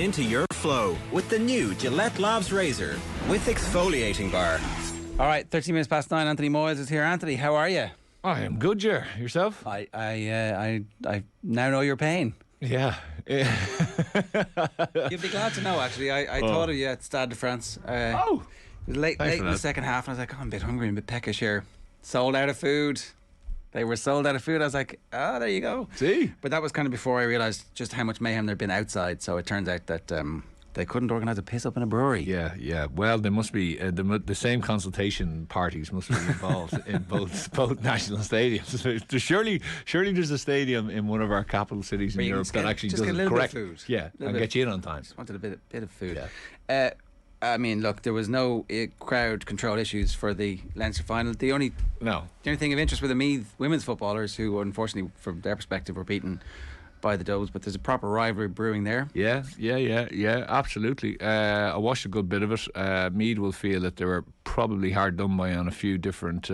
Into your flow with the new Gillette Labs Razor with exfoliating bar. All right, 13 minutes past 9. Anthony Moyles is here. Anthony, how are you? I am good, Ger. Yourself? I now know your pain. Yeah. You'd be glad to know, actually. I thought of you at Stade de France. It was late in the second half, and I was like, I'm a bit hungry and a bit peckish here. Sold out of food. They were sold out of food. I was like, there you go. See? But that was kind of before I realised just how much mayhem there'd been outside. So it turns out that they couldn't organise a piss up in a brewery. Yeah. Well, there must be the same consultation parties must be involved in both national stadiums. Surely there's a stadium in one of our capital cities in Europe that actually does it correct. Food. Yeah, and get you in on time. Just wanted a bit of food. Yeah. I mean, look, there was no crowd control issues for the Leinster final. The only thing of interest were the Meath women's footballers, who unfortunately, from their perspective, were beaten by the Doves. But there's a proper rivalry brewing there. Yeah, absolutely. I watched a good bit of it. Meath will feel that they were probably hard done by on a few different,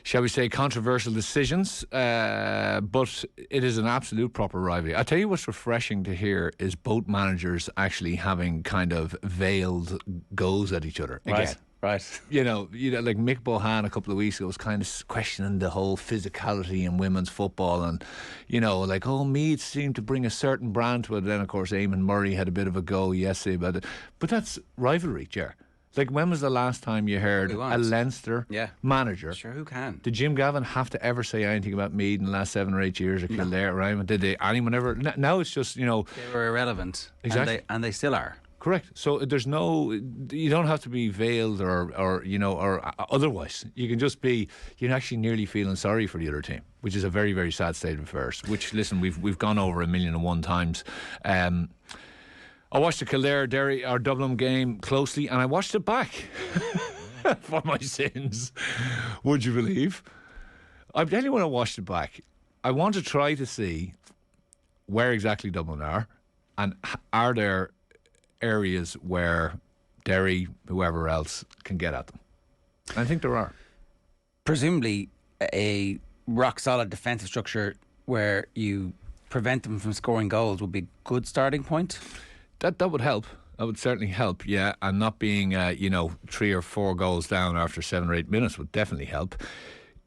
shall we say, controversial decisions, but it is an absolute proper rivalry. I tell you what's refreshing to hear is both managers actually having kind of veiled goes at each other again. Right. You know, like Mick Bohan a couple of weeks ago was kind of questioning the whole physicality in women's football, and like, Meath seemed to bring a certain brand to it. Then of course Eamon Murray had a bit of a go yesterday about it, but that's rivalry, Ger. Like, when was the last time you heard a Leinster manager? Sure, who can? Did Jim Gavin have to ever say anything about Meath in the last 7 or 8 years at Kildare, right? Did anyone ever? Now it's just, They were irrelevant. Exactly. And they still are. Correct. So there's you don't have to be veiled or otherwise. You can just be, you're actually nearly feeling sorry for the other team, which is a very, very sad state of affairs, which, listen, we've gone over 1,000,001 times. I watched the Kildare Derry or Dublin game closely, and I watched it back for my sins. Would you believe? I tell you when I watched it back, I want to try to see where exactly Dublin are, and are there areas where Derry, whoever else, can get at them. And I think there are. Presumably a rock solid defensive structure where you prevent them from scoring goals would be a good starting point. That would help. That would certainly help, yeah. And not being, 3 or 4 goals down after 7 or 8 minutes would definitely help.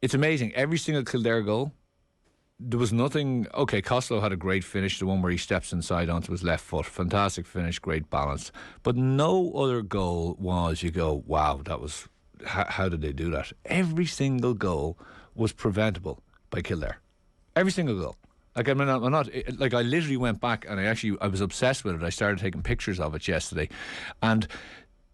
It's amazing. Every single Kildare goal, there was nothing. Okay, Costello had a great finish, the one where he steps inside onto his left foot. Fantastic finish, great balance. But no other goal was, you go, wow, that was, how did they do that? Every single goal was preventable by Kildare. Every single goal. Like, I'm not, I literally went back and I was obsessed with it. I started taking pictures of it yesterday, and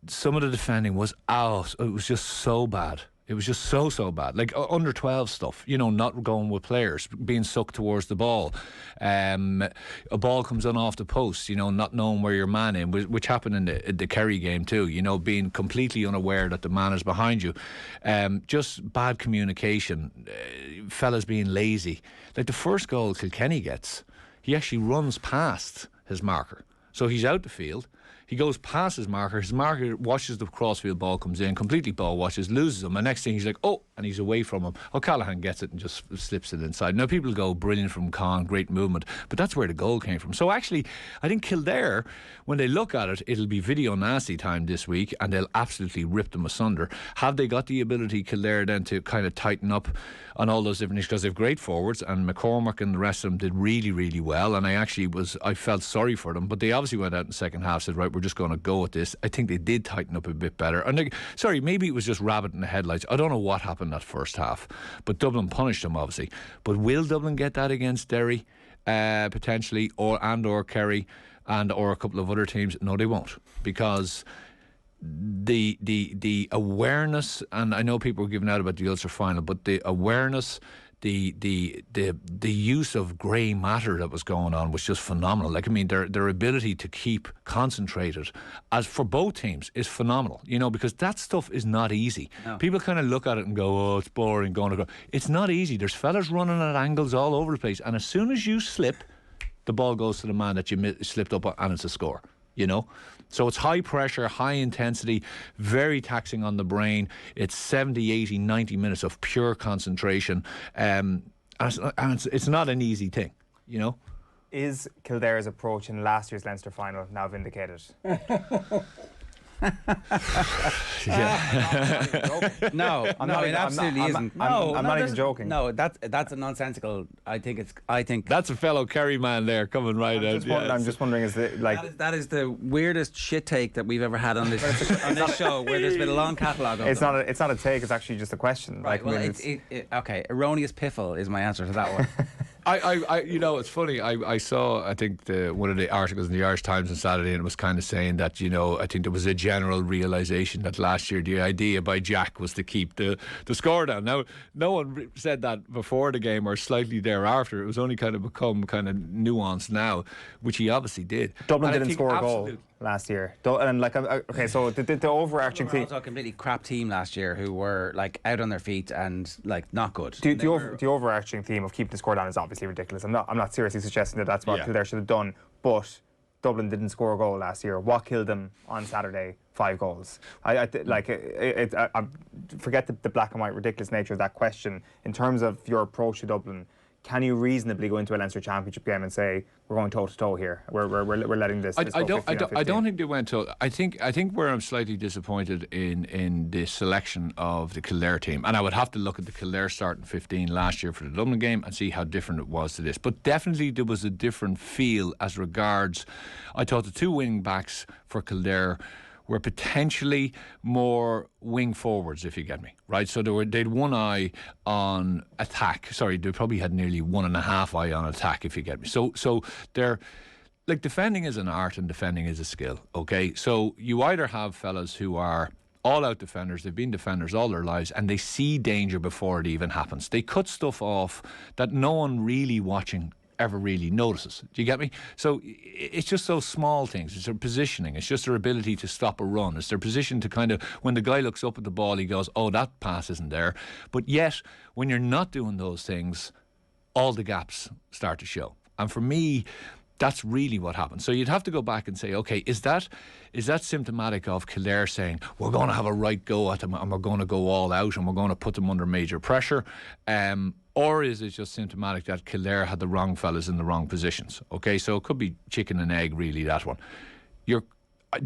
some of the defending was out. It was just so bad. It was just so bad. Like under 12 stuff, not going with players, being sucked towards the ball. A ball comes on off the post, not knowing where your man is, which happened in the Kerry game too, being completely unaware that the man is behind you. Just bad communication, fellas being lazy. Like the first goal Kilkenny gets, he actually runs past his marker. So he's out the field. He goes past his marker watches the crossfield ball, comes in, completely ball watches, loses him, and next thing he's like, and he's away from him. O'Callaghan gets it and just slips it inside. Now people go, brilliant from Con, great movement, but that's where the goal came from. So actually, I think Kildare, when they look at it, it'll be video nasty time this week, and they'll absolutely rip them asunder. Have they got the ability, Kildare, then to kind of tighten up on all those different issues? Because they've great forwards, and McCormack and the rest of them did really, really well, and I felt sorry for them, but they obviously went out in the second half, said, right, we're just going to go with this. I think they did tighten up a bit better. And maybe it was just rabbit in the headlights. I don't know what happened that first half, but Dublin punished them, obviously. But will Dublin get that against Derry, potentially, or Kerry, or a couple of other teams? No, they won't, because the awareness, and I know people were giving out about the Ulster final, but the awareness, the use of grey matter that was going on was just phenomenal. Like, I mean, their ability to keep concentrated, as for both teams, is phenomenal. Because that stuff is not easy. No. People kind of look at it and go, it's boring, it's not easy. There's fellas running at angles all over the place, and as soon as you slip, the ball goes to the man that you slipped up on, and it's a score. So it's high pressure, high intensity, very taxing on the brain. It's 70, 80, 90 minutes of pure concentration. And it's not an easy thing, Is Kildare's approach in last year's Leinster final now vindicated? No, it absolutely isn't. I'm not even joking. No, that's a nonsensical. I think That's a fellow Kerry man there coming right out. I'm just wondering, is it like that is the weirdest shit take that we've ever had on this show, where there's been a long catalogue of it's not a take, it's actually just a question. Right, okay, erroneous piffle is my answer to that one. It's funny. I saw, I think, one of the articles in the Irish Times on Saturday, and it was kind of saying that, I think there was a general realisation that last year the idea by Jack was to keep the score down. Now, no one said that before the game or slightly thereafter. It was only kind of become kind of nuanced now, which he obviously did. Dublin didn't score a goal last year. And okay, so the overarching thing. Also a completely crap team last year who were like out on their feet and like not good. The overarching theme of keeping the score down is obviously ridiculous. I'm not seriously suggesting that that's what Kildare should have done, but Dublin didn't score a goal last year. What killed them on Saturday? 5 goals. I forget the black and white ridiculous nature of that question. In terms of your approach to Dublin, can you reasonably go into a Leinster Championship game and say we're going toe to toe here? We're letting this. I don't think they went toe. I think where I'm slightly disappointed in the selection of the Kildare team, and I would have to look at the Kildare starting 15 last year for the Dublin game and see how different it was to this. But definitely there was a different feel as regards. I thought the 2 wing backs for Kildare were potentially more wing forwards, if you get me, right? So they'd one eye on attack. Sorry, they probably had nearly 1.5 eye on attack, if you get me. So they're like, defending is an art and defending is a skill, okay? So you either have fellas who are all-out defenders, they've been defenders all their lives, and they see danger before it even happens. They cut stuff off that no one really watching ever really notices. Do you get me? So it's just those small things. It's their positioning. It's just their ability to stop a run. It's their position to kind of, when the guy looks up at the ball, he goes, oh, that pass isn't there. But yet, when you're not doing those things, all the gaps start to show. And for me, that's really what happened. So you'd have to go back and say, okay, is that symptomatic of Kildare saying we're going to have a right go at them and we're going to go all out and we're going to put them under major pressure? Or is it just symptomatic that Kildare had the wrong fellas in the wrong positions? Okay, so it could be chicken and egg, really, that one.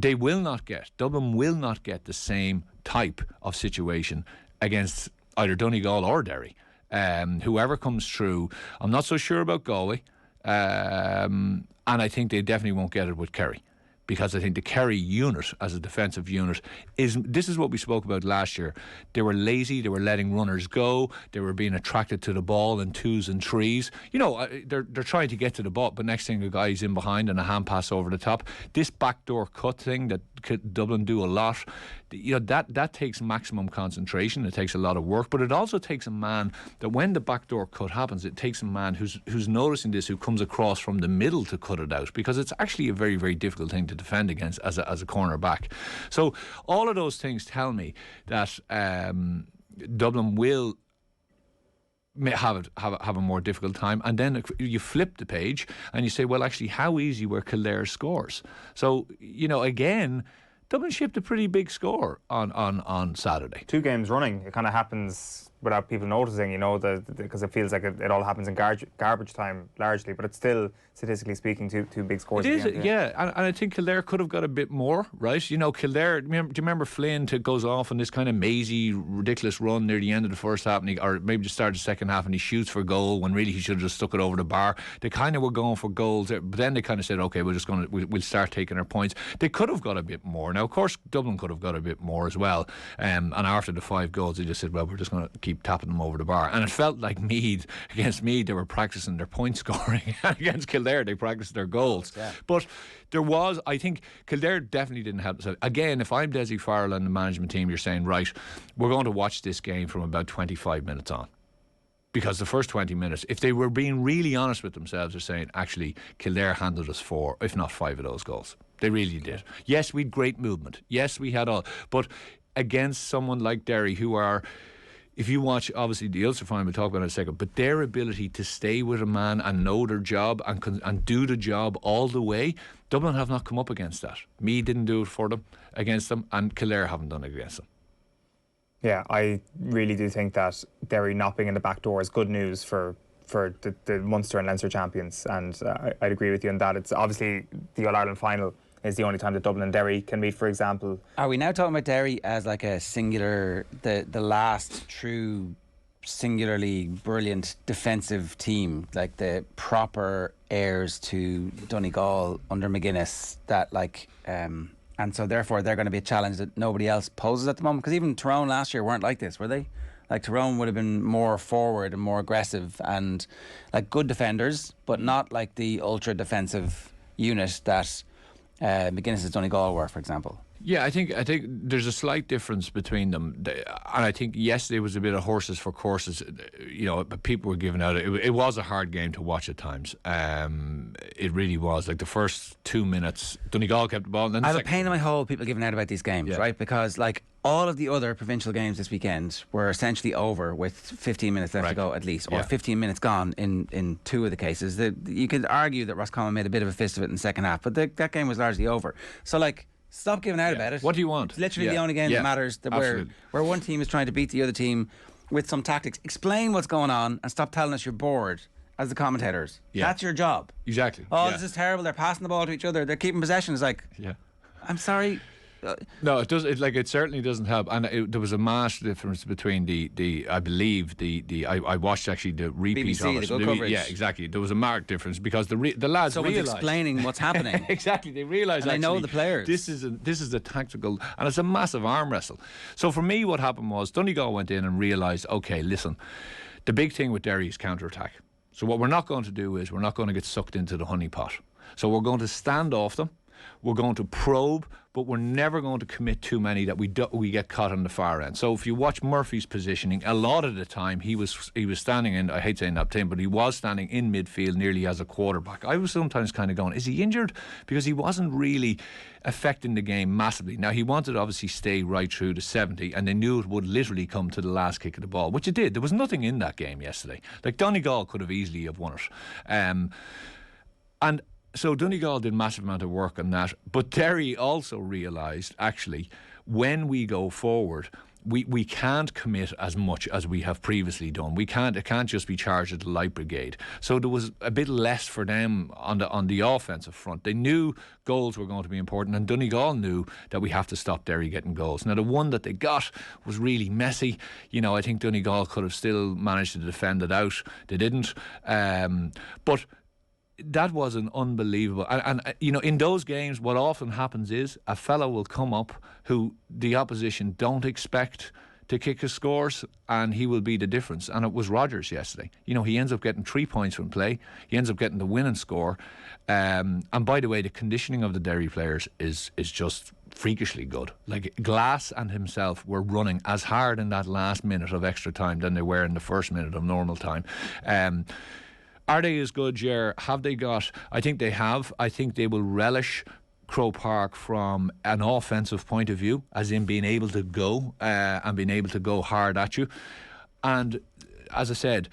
Dublin will not get the same type of situation against either Donegal or Derry. Whoever comes through, I'm not so sure about Galway. And I think they definitely won't get it with Kerry, because I think the Kerry unit as a defensive unit this is what we spoke about last year. They were lazy, they were letting runners go, they were being attracted to the ball in 2s and 3s. They're trying to get to the ball, but next thing a guy's in behind and a hand pass over the top. This backdoor cut thing that Dublin do a lot, that takes maximum concentration. It takes a lot of work, but it also takes a man that when the backdoor cut happens, it takes a man who's noticing this, who comes across from the middle to cut it out, because it's actually a very, very difficult thing to defend against as a corner back. So all of those things tell me that Dublin will have a more difficult time. And then you flip the page and you say, well, actually, how easy were Kildare's scores? So, again, Dublin shipped a pretty big score on Saturday. 2 games running. It kind of happens without people noticing, because it feels like it all happens in garbage time largely, but it's still, statistically speaking, two big scores. It is, yeah, and I think Kildare could have got a bit more, right? Kildare, do you remember Flynn goes off on this kind of mazy, ridiculous run near the end of the first half, or maybe just start the second half, and he shoots for goal when really he should have just stuck it over the bar. They kind of were going for goals, but then they kind of said, okay, we'll start taking our points. They could have got a bit more. Now, of course, Dublin could have got a bit more as well, and after the 5 goals, they just said, well, we're just going to keep tapping them over the bar. And it felt like against Meath, they were practicing their point scoring. Against Kildare, they practiced their goals. Yeah. But I think Kildare definitely didn't help themselves. Again, if I'm Dessie Farrell and the management team, you're saying, right, we're going to watch this game from about 25 minutes on. Because the first 20 minutes, if they were being really honest with themselves, they're saying, actually, Kildare handled us 4, if not 5 of those goals. They really did. Yes, we had great movement. Yes, we had all. But against someone like Derry, who are, if you watch, obviously, the Ulster final, we'll talk about it in a second, but their ability to stay with a man and know their job and do the job all the way, Dublin have not come up against that. Meath didn't do it for them, against them, and Kildare haven't done it against them. Yeah, I really do think that Derry not being in the back door is good news for for the Munster and Leinster champions, and I'd agree with you on that. It's obviously the All-Ireland final is the only time that Dublin and Derry can meet, for example. Are we now talking about Derry as like a singular, the last true singularly brilliant defensive team, like the proper heirs to Donegal under McGuinness, that like and so therefore they're going to be a challenge that nobody else poses at the moment? Because even Tyrone last year weren't like this, were they? Like Tyrone would have been more forward and more aggressive and like good defenders, but not like the ultra defensive unit that McGuinness's Donegal were, for example. Yeah, I think there's a slight difference between them, and I think yesterday was a bit of horses for courses. You know, people were giving out. It was a hard game to watch at times. It really was. Like the first 2 minutes, Donegal kept the ball. And then I have a pain in my hole people giving out about these games, right? Because like all of the other provincial games this weekend were essentially over with 15 minutes left to go at least, or 15 minutes gone in two of the cases. You could argue that Roscommon made a bit of a fist of it in the second half, but that game was largely over. So like, stop giving out about it. What do you want? It's literally the only game that matters, that where one team is trying to beat the other team with some tactics. Explain what's going on and stop telling us you're bored as the commentators. That's your job. Exactly. Oh, this is terrible. They're passing the ball to each other. They're keeping possession. It's like, I'm sorry. No, it does. It certainly doesn't help. And there was a mass difference between I believe I watched actually the repeat BBC, of it. the good coverage. Yeah, exactly. There was a marked difference because the lads someone's realised, explaining what's happening. Exactly, they realised. And I know the players. This is a tactical, and it's a massive arm wrestle. So for me, what happened was Donegal went in and realised, okay, listen, the big thing with Derry is counter-attack. So what we're not going to do is we're not going to get sucked into the honeypot. So we're going to stand off them. We're going to probe, but we're never going to commit too many that we get caught on the far end. So if you watch Murphy's positioning, a lot of the time he was standing in, I hate saying that team, but he was standing in midfield nearly as a quarterback. I was sometimes kind of going, is he injured? Because he wasn't really affecting the game massively. Now he wanted to obviously stay right through to 70, and they knew it would literally come to the last kick of the ball, which it did. There was nothing in that game yesterday. Like Donegal could have easily have won it. And so Donegal did a massive amount of work on that, but Derry also realised, actually, when we go forward, we can't commit as much as we have previously done. It can't just be charged at the light brigade. So there was a bit less for them on the offensive front. They knew goals were going to be important, and Donegal knew that we have to stop Derry getting goals. Now the one that they got was really messy. You know, I think Donegal could have still managed to defend it out. They didn't, but that was an unbelievable, and you know, in those games what often happens is a fellow will come up who the opposition don't expect to kick his scores, and he will be the difference. And it was Rodgers yesterday. You know, he ends up getting 3 points from play. He ends up getting the winning score, and by the way, the conditioning of the Derry players is just freakishly good. Like Glass and himself were running as hard in that last minute of extra time than they were in the first minute of normal time. Are they as good, Ger? Have they got? I think they have. I think they will relish Croke Park from an offensive point of view, as in being able to go and being able to go hard at you. And as I said,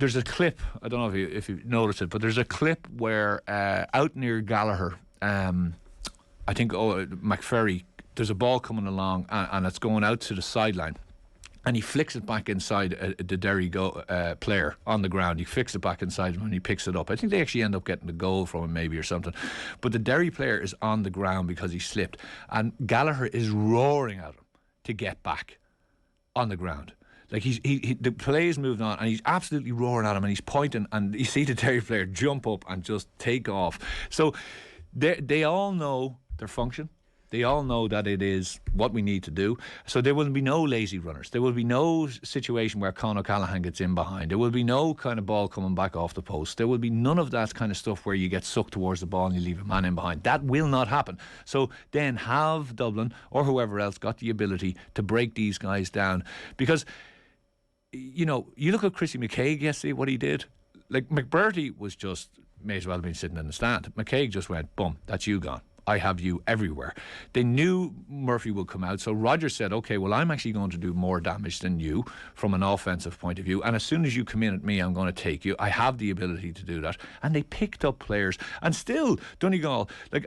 there's a clip, I don't know if you noticed it, but there's a clip where out near Gallagher, I think McFerry, there's a ball coming along and it's going out to the sideline. And he flicks it back inside the Derry player on the ground. He flicks it back inside when he picks it up. I think they actually end up getting a goal from him maybe or something. But the Derry player is on the ground because he slipped. And Gallagher is roaring at him to get back on the ground. Like the play is moved on and he's absolutely roaring at him and he's pointing, and you see the Derry player jump up and just take off. So they all know their function. They all know that it is what we need to do. So there will be no lazy runners. There will be no situation where Conor O'Callaghan gets in behind. There will be no kind of ball coming back off the post. There will be none of that kind of stuff where you get sucked towards the ball and you leave a man in behind. That will not happen. So then have Dublin or whoever else got the ability to break these guys down. Because, you know, you look at Chrissy McCaig yesterday, what he did. Like McBurty was just, may as well have been sitting in the stand. McCaig just went, boom, that's you gone. I have you everywhere. They knew Murphy would come out, so Rodgers said, okay, well, I'm actually going to do more damage than you from an offensive point of view, and as soon as you come in at me, I'm going to take you. I have the ability to do that. And they picked up players, and still Donegal, like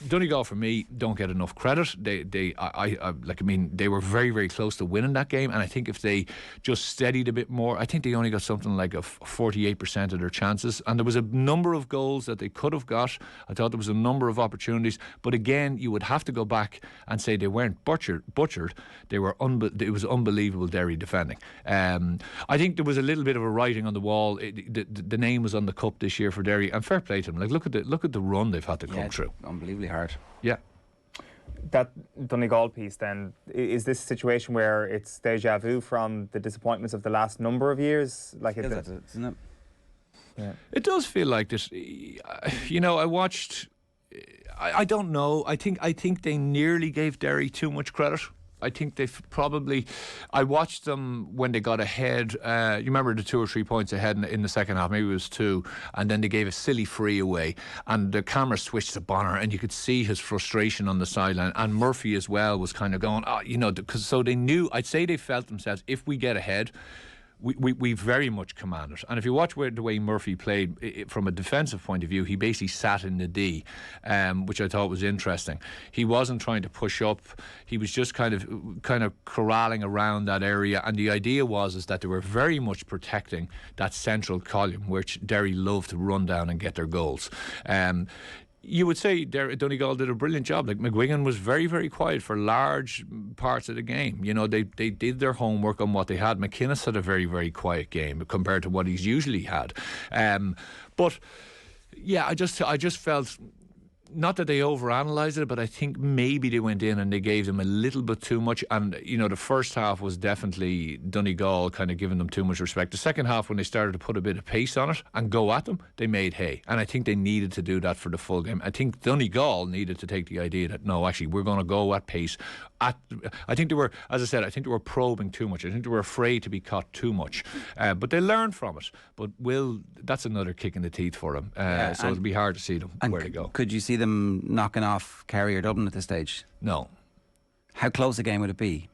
Donegal for me don't get enough credit. They were very, very close to winning that game, and I think if they just steadied a bit more, I think they only got something like a 48% of their chances, and there was a number of goals that they could have got. I thought there was a number of opportunities, but again, you would have to go back and say they weren't butchered. They were it was unbelievable Derry defending. I think there was a little bit of a writing on the wall. The name was on the cup this year for Derry, and fair play to them. Like look at the run they've had to come through. Unbelievably hard. Yeah. That Donegal piece then, is this a situation where it's deja vu from the disappointments of the last number of years? Like Isn't it? Yeah. It does feel like this. You know, I watched. I don't know. I think they nearly gave Derry too much credit. I think they've probably. I watched them when they got ahead. You remember the 2 or 3 points ahead in the second half, maybe it was 2, and then they gave a silly free away, and the camera switched to Bonner, and you could see his frustration on the sideline, and Murphy as well was kind of going, because so they knew. I'd say they felt themselves, if we get ahead, we very much command it. And if you watch the way Murphy played from a defensive point of view, he basically sat in the D, which I thought was interesting. He wasn't trying to push up. He was just kind of corralling around that area. And the idea is that they were very much protecting that central column, which Derry love to run down and get their goals. You would say Donegal did a brilliant job. Like McGuigan was very, very quiet for large parts of the game. You know, they did their homework on what they had. McInnes had a very, very quiet game compared to what he's usually had. But yeah, I just felt, not that they overanalyzed it, but I think maybe they went in and they gave them a little bit too much. And, you know, the first half was definitely Donegal kind of giving them too much respect. The second half, when they started to put a bit of pace on it and go at them, they made hay. And I think they needed to do that for the full game. I think Donegal needed to take the idea that, no, actually, we're going to go at pace. I think they were, as I said, I think they were probing too much. I think they were afraid to be caught too much. But they learned from it. But that's another kick in the teeth for them. So it'll be hard to see them where to go. Could you see them knocking off Kerry or Dublin at this stage? No. How close a game would it be?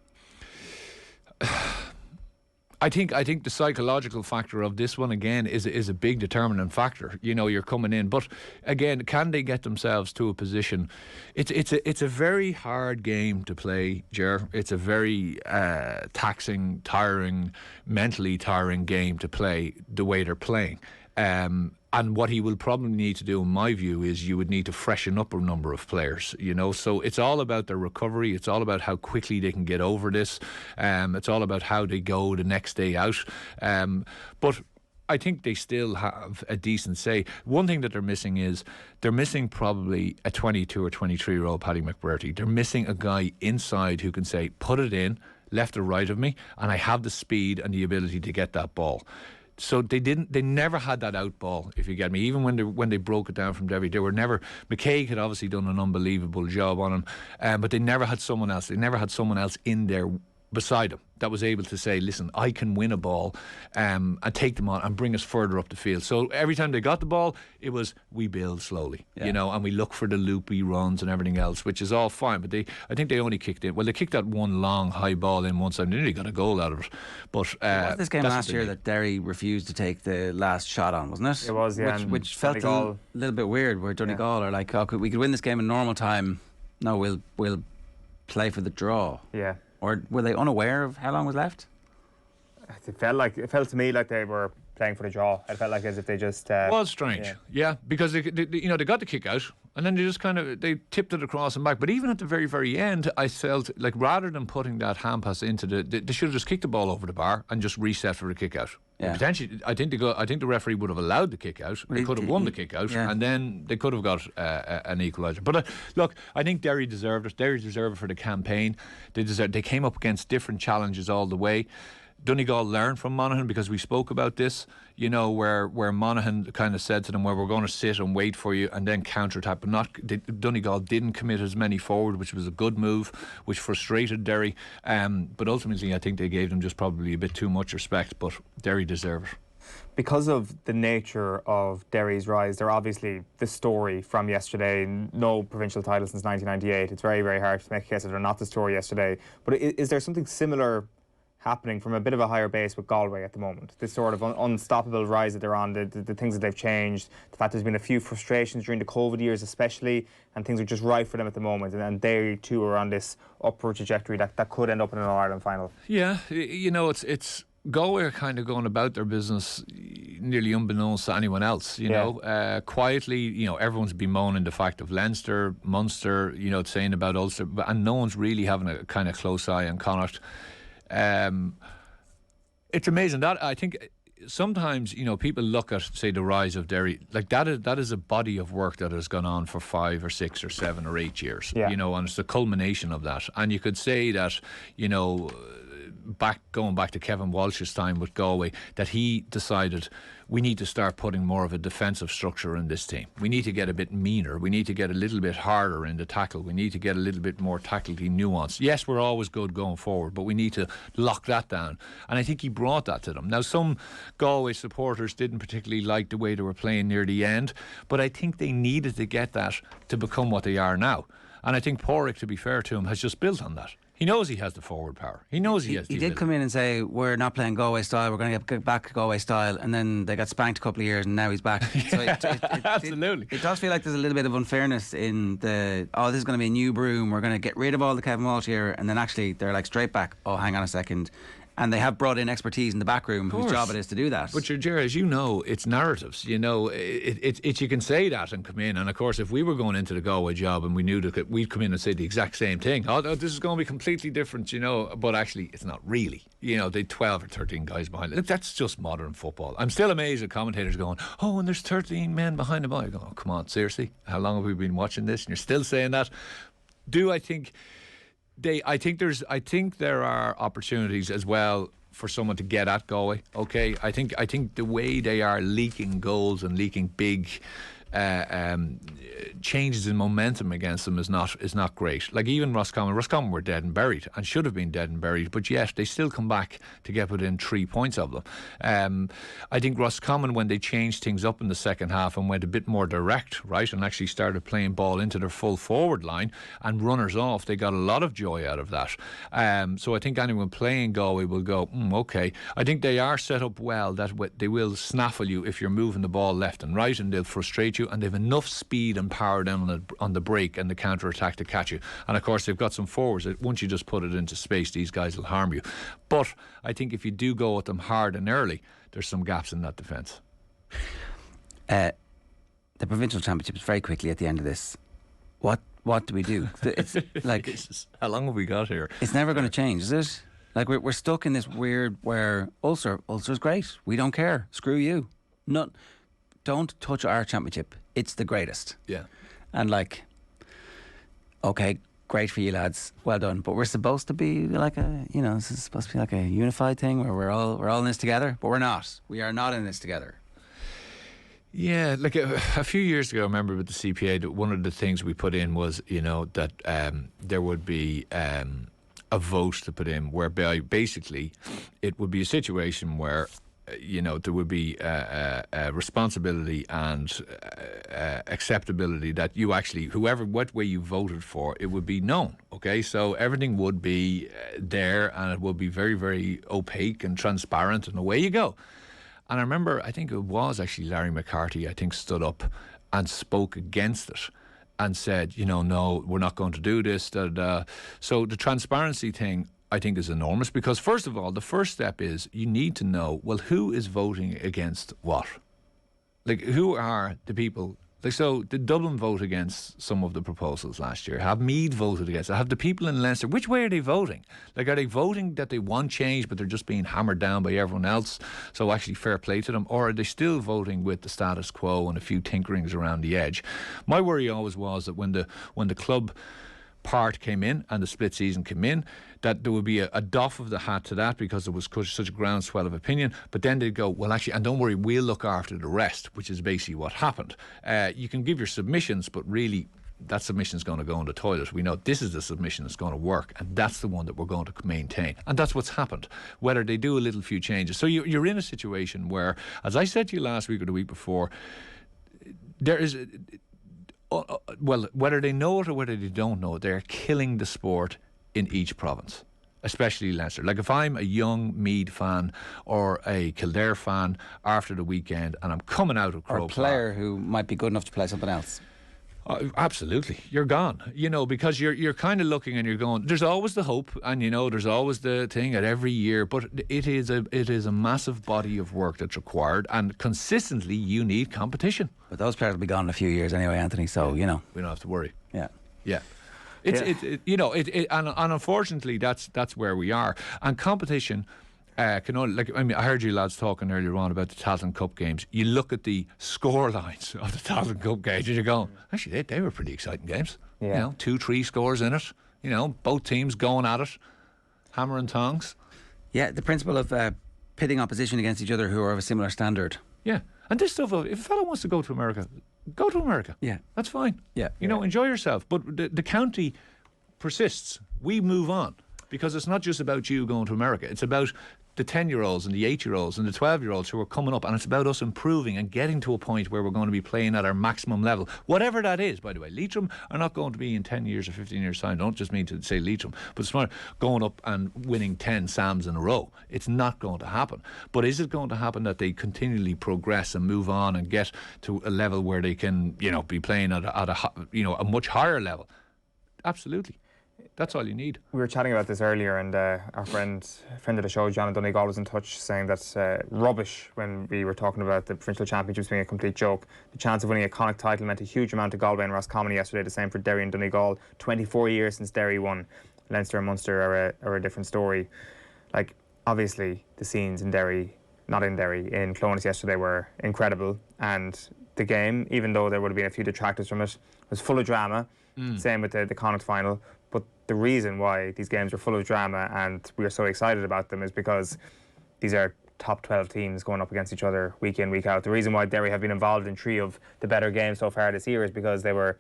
I think the psychological factor of this one again is a big determinant factor. You know, you're coming in, but again, can they get themselves to a position? It's a very hard game to play, Ger. It's a very taxing, tiring, mentally tiring game to play the way they're playing. And what he will probably need to do, in my view, is you would need to freshen up a number of players, you know. So it's all about their recovery. It's all about how quickly they can get over this. It's all about how they go the next day out. But I think they still have a decent say. One thing that they're missing probably a 22 or 23-year-old Paddy McBurty. They're missing a guy inside who can say, put it in, left or right of me, and I have the speed and the ability to get that ball. So they never had that out ball, if you get me. Even when they broke it down from Derry, they were never. McKaig had obviously done an unbelievable job on him, but they never had someone else. They never had someone else in there beside him that was able to say, listen, I can win a ball and take them on and bring us further up the field. So every time they got the ball, it was, we build slowly, you know, and we look for the loopy runs and everything else, which is all fine. But I think they only kicked in. Well, they kicked that one long high ball in once and they nearly got a goal out of it. But was this game last year that Derry refused to take the last shot on, wasn't it? It was, yeah. Which felt a little bit weird, where Donegal are like, oh, we could win this game in normal time. No, we'll play for the draw. Yeah. Or were they unaware of how long was left? It felt to me like they were playing for the draw. It felt like as if they just... it was strange, yeah, because they got the kick out and then they just they tipped it across and back. But even at the very, very end, I felt like rather than putting that hand pass into they should have just kicked the ball over the bar and just reset for the kick out. Yeah. Potentially, I think the referee would have allowed the kick out. They could have won the kick out, and then they could have got an equaliser. But look, I think Derry deserved it. Derry deserved it for the campaign. They came up against different challenges all the way. Donegal learned from Monaghan, because we spoke about this, you know, where Monaghan kind of said to them, well, we're going to sit and wait for you and then counter-attack. But Donegal didn't commit as many forward, which was a good move, which frustrated Derry. But ultimately, I think they gave them just probably a bit too much respect, but Derry deserve it. Because of the nature of Derry's rise, they're obviously the story from yesterday. No provincial title since 1998. It's very, very hard to make a case that they're not the story yesterday. But is there something similar happening from a bit of a higher base with Galway at the moment. This sort of unstoppable rise that they're on, the things that they've changed, the fact there's been a few frustrations during the COVID years especially, and things are just right for them at the moment. And they too are on this upward trajectory that could end up in an All-Ireland final. Yeah, you know, it's Galway are kind of going about their business nearly unbeknownst to anyone else, you know. Quietly, you know, everyone's bemoaning the fact of Leinster, Munster, you know, saying about Ulster, and no one's really having a kind of close eye on Connacht. It's amazing that I think sometimes, you know, people look at, say, the rise of Derry, like that is a body of work that has gone on for 5 or 6 or 7 or 8 years, you know, and it's the culmination of that. And you could say that, you know, going back to Kevin Walsh's time with Galway, that he decided we need to start putting more of a defensive structure in this team. We need to get a bit meaner. We need to get a little bit harder in the tackle. We need to get a little bit more tactically nuanced. Yes, we're always good going forward, but we need to lock that down. And I think he brought that to them. Now, some Galway supporters didn't particularly like the way they were playing near the end, but I think they needed to get that to become what they are now. And I think Pádraig, to be fair to him, has just built on that. He knows he has the forward power. He knows he has the ability. Did come in and say, we're not playing Galway style, we're going to get back to Galway style, and then they got spanked a couple of years and now he's back. So Absolutely. It does feel like there's a little bit of unfairness in this is going to be a new broom, we're going to get rid of all the Kevin Walsh here, and then actually they're like straight back, hang on a second. And they have brought in expertise in the back room whose job it is to do that. But Gerard, as you know, it's narratives. You know, it you can say that and come in. And of course, if we were going into the Galway job and we knew that we'd come in and say the exact same thing, this is going to be completely different, you know. But actually, it's not really. You know, they 12 or 13 guys behind it. Look, that's just modern football. I'm still amazed at commentators going, and there's 13 men behind the ball. I go, come on, seriously? How long have we been watching this? And you're still saying that? I think there are opportunities as well for someone to get at Galway. Okay, I think the way they are leaking goals and leaking big changes in momentum against them is not great. Like even Roscommon were dead and buried and should have been dead and buried, but yet they still come back to get within 3 points of them. I think Roscommon, when they changed things up in the second half and went a bit more direct, right, and actually started playing ball into their full forward line and runners off, they got a lot of joy out of that. So I think anyone playing Galway will go, okay. I think they are set up well that they will snaffle you if you're moving the ball left and right, and they'll frustrate you, and they've enough speed and power down on the break and the counter-attack to catch you. And of course they've got some forwards that once you just put it into space, these guys will harm you. But I think if you do go at them hard and early, there's some gaps in that defence. The provincial championship is very quickly at the end of this. What do we do? It's like how long have we got here? It's never going to change, is it? Like we're stuck in this weird where Ulster's great. We don't care. Screw you. Don't touch our championship. It's the greatest. Yeah. And okay, great for you lads. Well done. But we're supposed to be like this is supposed to be like a unified thing where we're all in this together. But we're not. We are not in this together. Yeah, like a few years ago, I remember with the CPA that one of the things we put in was, you know, that there would be a vote to put in whereby basically it would be a situation where you know, there would be responsibility and acceptability that you actually, what way you voted for, it would be known. Okay, so everything would be there, and it would be very, very opaque and transparent, and away you go. And I remember, I think it was actually Larry McCarthy, I think, stood up and spoke against it and said, you know, no, we're not going to do this. So the transparency thing, I think, is enormous, because first of all, the first step is you need to know, well, who is voting against what? Like, who are the people? Like, so did Dublin vote against some of the proposals last year? Have Meath voted against it? Have the people in Leinster, which way are they voting? Like, are they voting that they want change but they're just being hammered down by everyone else, so actually fair play to them? Or are they still voting with the status quo and a few tinkerings around the edge? My worry always was that when the club part came in and the split season came in, that there would be a doff of the hat to that because there was such a groundswell of opinion, but then they'd go, well, actually, and don't worry, we'll look after the rest, which is basically what happened. You can give your submissions, but really that submission is going to go in the toilet. We know this is the submission that's going to work, and that's the one that we're going to maintain, and that's what's happened, whether they do a little few changes. So you're in a situation where, as I said to you last week or the week before, there is well, whether they know it or whether they don't know it, they're killing the sport in each province. especially Leinster. Like if I'm a young Meath fan or a Kildare fan after the weekend and I'm coming out of Croke Or a player who might be good enough to play something else. Absolutely, you're gone. Because you're kind of looking and you're going. There's always the hope, and there's always the thing that every year. But it is a massive body of work that's required, and consistently you need competition. But those players will be gone in a few years anyway, Anthony. So we don't have to worry. Yeah. And unfortunately that's where we are. And competition. Can only, I heard you lads talking earlier on about the Tailteann Cup games. You look at the score lines of the Tailteann Cup games and you're going, actually, they were pretty exciting games. Yeah. 2-3 scores in it. Both teams going at it, hammer and tongs. Yeah, the principle of pitting opposition against each other who are of a similar standard. Yeah, and this stuff, if a fellow wants to go to America, go to America. Yeah. That's fine. Yeah. Enjoy yourself. But the county persists. We move on. Because it's not just about you going to America. It's about the 10-year-olds and the 8-year-olds and the 12-year-olds who are coming up, and it's about us improving and getting to a point where we're going to be playing at our maximum level, whatever that is. By the way, Leitrim are not going to be in 10 years or 15 years time. Don't just mean to say Leitrim, but it's not going up and winning 10 Sams in a row. It's not going to happen. But is it going to happen that they continually progress and move on and get to a level where they can be playing at a much higher level? Absolutely. That's all you need. We were chatting about this earlier, and our friend of the show, John Donegal, was in touch saying that rubbish when we were talking about the provincial championships being a complete joke. The chance of winning a Connacht title meant a huge amount to Galway and Roscommon yesterday. The same for Derry and Donegal. 24 years since Derry won. Leinster and Munster are a different story. Like, obviously, the scenes in Derry, not in Derry, in Clones yesterday were incredible, and the game, even though there would have been a few detractors from it, was full of drama. Same with the Connacht final. But the reason why these games are full of drama and we are so excited about them is because these are top 12 teams going up against each other week in, week out. The reason why Derry have been involved in 3 of the better games so far this year is because they were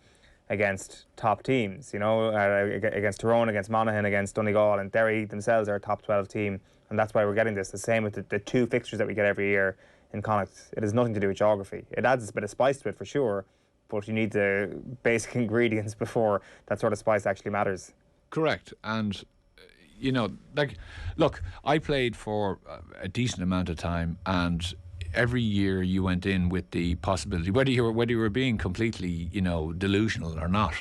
against top teams, against Tyrone, against Monaghan, against Donegal, and Derry themselves are a top 12 team, and that's why we're getting this. The same with the 2 fixtures that we get every year in Connacht. It has nothing to do with geography. It adds a bit of spice to it for sure, but you need the basic ingredients before that sort of spice actually matters. Correct. And look, I played for a decent amount of time, and every year you went in with the possibility, whether you were being completely delusional or not,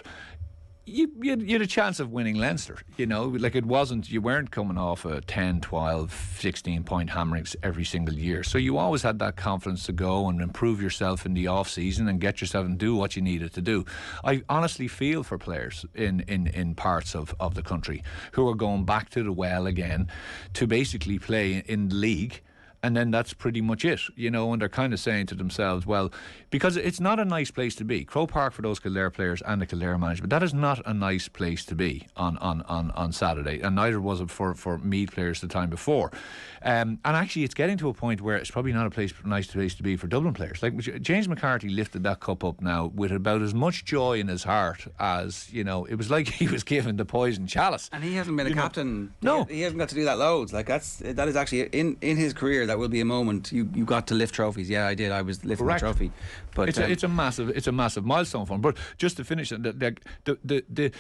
you had a chance of winning Leinster. You weren't coming off a 10, 12, 16 point hammerings every single year, so you always had that confidence to go and improve yourself in the off season and get yourself and do what you needed to do. I honestly feel for players in parts of the country who are going back to the well again to basically play in the league, and then that's pretty much it, and they're kind of saying to themselves, well, because it's not a nice place to be. Croke Park for those Kildare players and the Kildare management, that is not a nice place to be on Saturday, and neither was it for Meath players the time before. And actually, it's getting to a point where it's probably not a nice place to be for Dublin players. Like James McCarthy lifted that cup up now with about as much joy in his heart as it was like he was given the poison chalice. And he hasn't been a captain. No, he hasn't got to do that loads. Like that is actually in his career. That will be a moment you got to lift trophies. Yeah, I did. I was lifting the trophy. But it's a massive milestone for him. But just to finish, the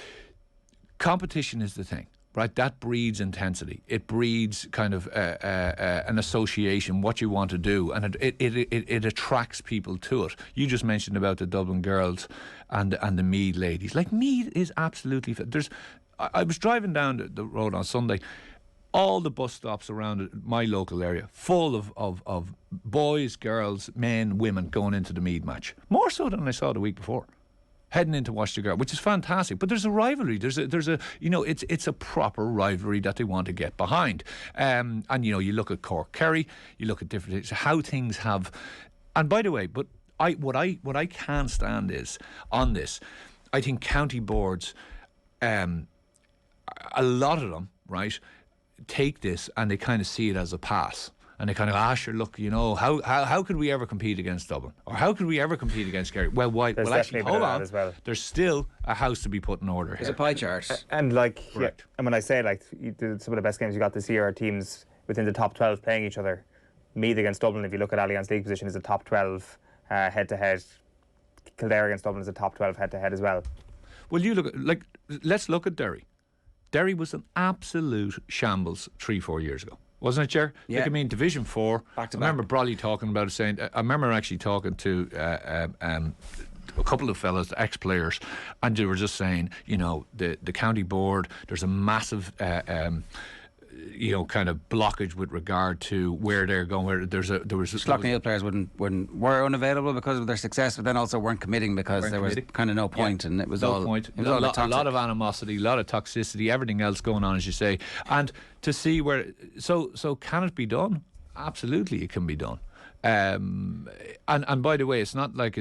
competition is the thing. Right, that breeds intensity. It breeds kind of an association, what you want to do, and it attracts people to it. You just mentioned about the Dublin girls and the Meath ladies. Like, Meath is absolutely. I was driving down the road on Sunday. All the bus stops around my local area full of boys, girls, men, women going into the Meath match. More so than I saw the week before. Heading in to watch the girl, which is fantastic. But there's a rivalry. There's a it's a proper rivalry that they want to get behind. And you look at Cork Kerry, you look at different things, how things have. And by the way, but what I can't stand is on this. I think county boards, a lot of them, right, take this and they kind of see it as a pass. And they kind of, sure, look, how could we ever compete against Dublin? Or how could we ever compete against Kerry? Well, why? There's well, actually, hold on. As well. There's still a house to be put in order There's here. a pie chart. And and when I say some of the best games you got this year are teams within the top 12 playing each other. Meath against Dublin, if you look at Allianz League position, is a top 12 head-to-head. Kildare against Dublin is a top 12 head-to-head as well. Well, let's look at Derry. Derry was an absolute shambles 3-4 years ago. Wasn't it, Ger? Yeah. Like, I mean, Division 4. Back to I remember back. Brolly talking about it, saying, I remember actually talking to a couple of fellas, ex-players, and they were just saying, you know, the county board, there's a massive you know, kind of blockage with regard to where they're going. Where there was Slaughtneil players were unavailable because of their success, but then also weren't committing because there was kind of no point, and it was all point. It was all a lot of animosity, a lot of toxicity, everything else going on, as you say. And to see where, so can it be done? Absolutely, it can be done. And by the way, it's not like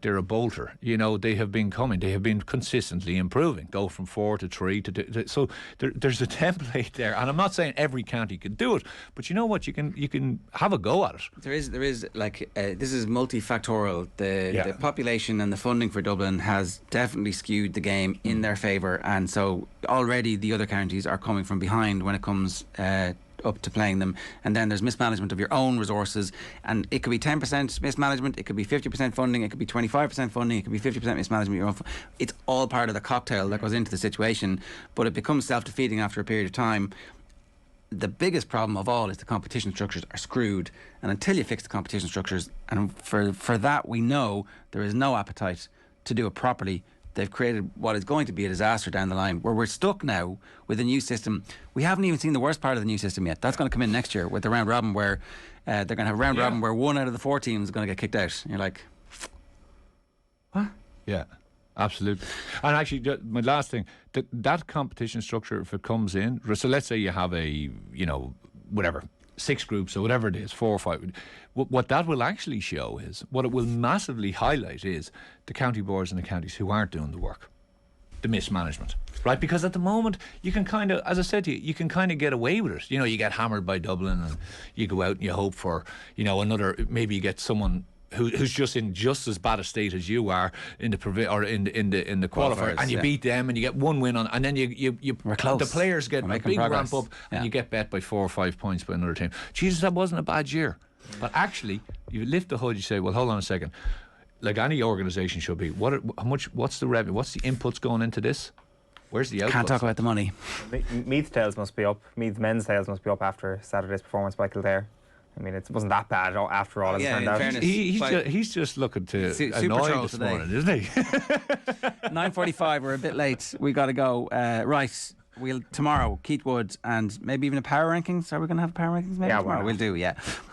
they're a bolter. You know, they have been consistently improving. Go from 4 to 3 to so there's a template there. And I'm not saying every county can do it, but you know what? You can have a go at it. There is like this is multifactorial. The population and the funding for Dublin has definitely skewed the game in their favour, and so already the other counties are coming from behind when it comes up to playing them. And then there's mismanagement of your own resources, and it could be 10% mismanagement, it could be 50% funding, it could be 25% funding, it could be 50% mismanagement of your own it's all part of the cocktail that goes into the situation, but it becomes self-defeating after a period of time. The biggest problem of all is the competition structures are screwed, and until you fix the competition structures, and for that we know there is no appetite to do it properly, they've created what is going to be a disaster down the line, where we're stuck now with a new system. We haven't even seen the worst part of the new system yet. That's going to come in next year with the round robin, where they're going to have a round robin where 1 out of the 4 teams is going to get kicked out. And you're like, what? Yeah, absolutely. And actually, my last thing, that competition structure, if it comes in, so let's say you have a, you know, whatever, 6 groups or whatever it is, 4 or 5. What that will actually show is, what it will massively highlight is the county boards and the counties who aren't doing the work, the mismanagement, right? Because at the moment you can kind of, as I said to you, you can kind of get away with it. You know, you get hammered by Dublin and you go out and you hope for, you know, another, maybe you get someone who's just in just as bad a state as you are in the in the qualifier, and you beat them and you get 1 win on, and then the players get a big ramp up and you get bet by 4 or 5 points by another team. Jesus, that wasn't a bad year. But actually, you lift the hood, you say, well, hold on a second. Like any organisation should be, what's the revenue? What's the inputs going into this? Where's the outputs? Can't talk about the money. Meath's tails must be up. Meath's men's tails must be up after Saturday's performance by Kildare. I mean, it wasn't that bad after all, as it turned out. Fairness, he's just looking to annoy this morning, isn't he? 9:45, we're a bit late. We got to go. Right, tomorrow, Keith Wood, and maybe even a power rankings. Are we going to have power rankings? Maybe tomorrow. We'll do,